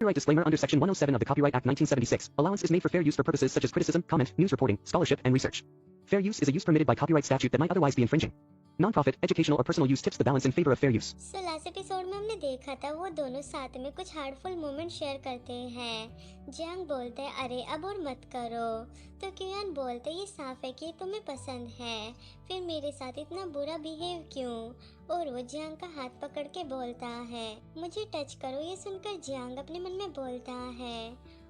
Copyright disclaimer under Section 107 of the Copyright Act 1976. Allowance is made for fair use for purposes such as criticism, comment, news reporting, scholarship, and research. Fair use is a use permitted by copyright statute that might otherwise be infringing. Non-profit, educational or personal use tips the balance in favor of fair use. So last episode में हमने देखा था वो दोनों साथ में कुछ heartful moment share करते हैं। जियांग बोलते है अरे अब और मत करो, तो क्यूयान बोलते ये साफ है कि तुम्हें पसंद है, फिर मेरे साथ इतना बुरा बिहेव क्यों। और वो जियांग का हाथ पकड़ के बोलता है मुझे टच करो। ये सुनकर जियांग अपने मन में बोलता है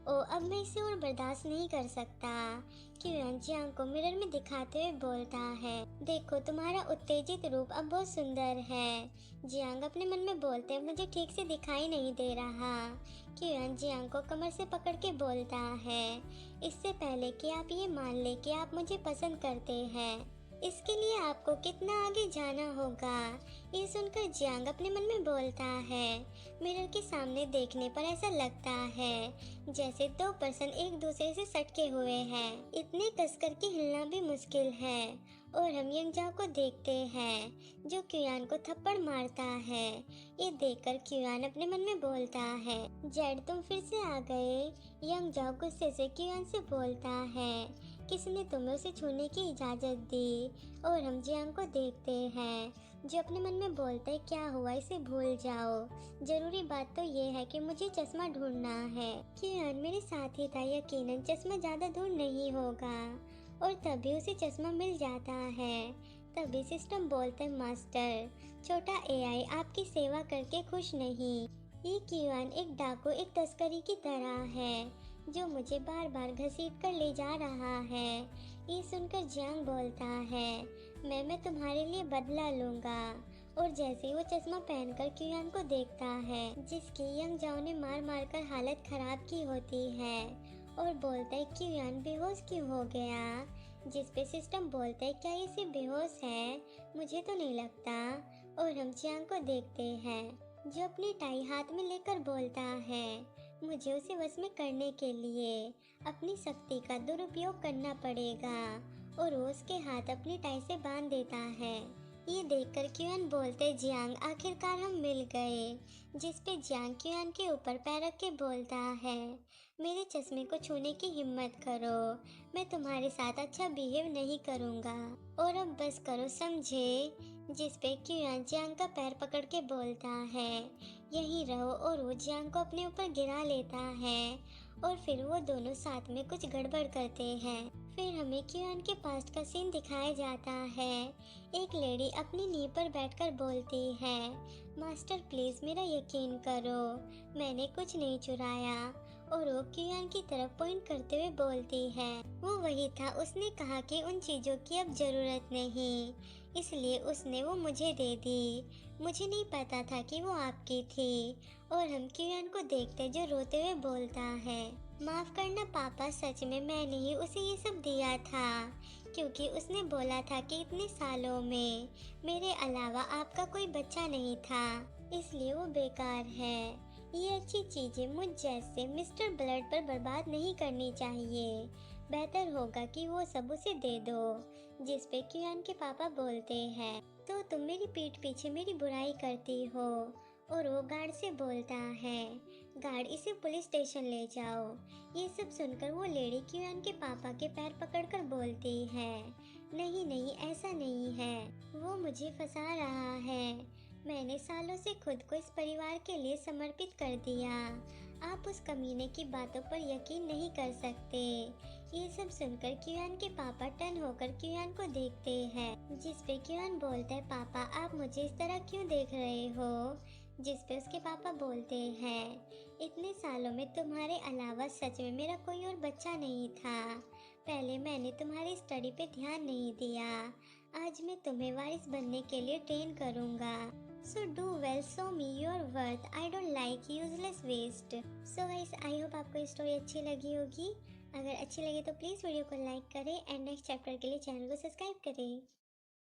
ओ अब मैं इसे और बर्दाश्त नहीं कर सकता। क्यूयान जियांग को मिरर में दिखाते हुए बोलता है देखो तुम्हारा उत्तेजित रूप अब बहुत सुंदर है। जियांग अपने मन में बोलते मुझे ठीक से दिखाई नहीं दे रहा। क्यूयान जियांग को कमर से पकड़ के बोलता है इससे पहले कि आप ये मान ले कि आप मुझे पसंद करते हैं, इसके लिए आपको कितना आगे जाना होगा। ये सुनकर जियांग अपने मन में बोलता है मिरर के सामने देखने पर ऐसा लगता है जैसे दो पर्सन एक दूसरे से सटके हुए हैं, इतने कसकर के हिलना भी मुश्किल है। और हम यंग जाओ को देखते हैं जो क्यूयान को थप्पड़ मारता है। ये देखकर क्यूयान अपने मन में बोलता है जेड तुम फिर से आ गए। यंग जाओ गुस्से से क्यूयान से बोलता है किसने तुम्हें उसे छूने की इजाज़त दी। और हम जियांग को देखते हैं जो अपने मन में बोलता है क्या हुआ इसे भूल जाओ, जरूरी बात तो ये है कि मुझे चश्मा ढूंढना है। क्यूयान मेरे साथ ही था, यकीनन चश्मा ज़्यादा दूर नहीं होगा। और तभी उसे चश्मा मिल जाता है। तभी सिस्टम बोलते मास्टर छोटा एआई आपकी सेवा करके खुश नहीं। ये क्यूयान एक डाकू एक तस्करी की तरह है जो मुझे बार बार घसीट कर ले जा रहा है। ये सुनकर जियांग बोलता है मैं तुम्हारे लिए बदला लूंगा। और जैसे ही वो चश्मा पहनकर क्यूयान को देखता है जिसकी यंग जाओ ने मार मार कर हालत खराब की होती है और बोलता है क्यूयान बेहोश क्यों हो गया। जिस पे सिस्टम बोलता है क्या ये सिर्फ बेहोश है, मुझे तो नहीं लगता। और हम जियांग को देखते हैं जो अपनी टाई हाथ में लेकर बोलता है मुझे उसे वश में करने के लिए अपनी शक्ति का दुरुपयोग करना पड़ेगा। और वो उसके हाथ अपनी टाई से बांध देता है। ये देखकर क्यूयान बोलते जियांग आखिरकार हम मिल गए। जिस पे जियांग क्यूयान के ऊपर पैर रख के बोलता है मेरे चश्मे को छूने की हिम्मत करो, मैं तुम्हारे साथ अच्छा बिहेव नहीं करूँगा और अब बस करो समझे। जिस पे क्यूयान जियांग का पैर पकड़ के बोलता है यहीं रहो। और वो जियांग को अपने ऊपर गिरा लेता है और फिर वो दोनों साथ में कुछ गड़बड़ करते हैं। फिर हमें क्यूयान के पास्ट का सीन दिखाया जाता है। एक लेडी अपनी नींव पर बैठकर बोलती है मास्टर प्लीज मेरा यकीन करो, मैंने कुछ नहीं चुराया। और वो क्यूयान की तरफ पॉइंट करते हुए बोलती है वो वही था, उसने कहा कि उन चीज़ों की अब ज़रूरत नहीं, इसलिए उसने वो मुझे दे दी, मुझे नहीं पता था कि वो आपकी थी। और हम क्यूयान को देखते जो रोते हुए बोलता है माफ़ करना पापा, सच में मैंने ही उसे ये सब दिया था क्योंकि उसने बोला था कि इतने सालों में मेरे अलावा आपका कोई बच्चा नहीं था, इसलिए वो बेकार है। ये अच्छी चीज़ें मुझ जैसे मिस्टर ब्लड पर बर्बाद नहीं करनी चाहिए, बेहतर होगा कि वो सब उसे दे दो। जिस पे क्यूयान के पापा बोलते हैं तो तुम मेरी पीठ पीछे मेरी बुराई करती हो। और वो गार्ड से बोलता है गार्ड इसे पुलिस स्टेशन ले जाओ। ये सब सुनकर वो लेडी क्यूयान के पापा के पैर पकड़कर बोलती है नहीं नहीं ऐसा नहीं है, वो मुझे फंसा रहा है, मैंने सालों से खुद को इस परिवार के लिए समर्पित कर दिया, आप उस कमीने की बातों पर यकीन नहीं कर सकते। ये सब सुनकर क्यूयान के पापा टर्न होकर क्यूयान को देखते हैं। जिस पे क्यूयान बोलता है पापा आप मुझे इस तरह क्यों देख रहे हो। जिस पे उसके पापा बोलते हैं इतने सालों में तुम्हारे अलावा सच में मेरा कोई और बच्चा नहीं था, पहले मैंने तुम्हारी स्टडी पे ध्यान नहीं दिया, आज मैं तुम्हें वारिस बनने के लिए ट्रेन करूँगा। So do well, show me your worth, I don't like useless waste. So guys I hope आपको ये स्टोरी अच्छी लगी होगी। अगर अच्छी लगी तो प्लीज़ वीडियो को लाइक करें एंड नेक्स्ट चैप्टर के लिए चैनल को सब्सक्राइब करें।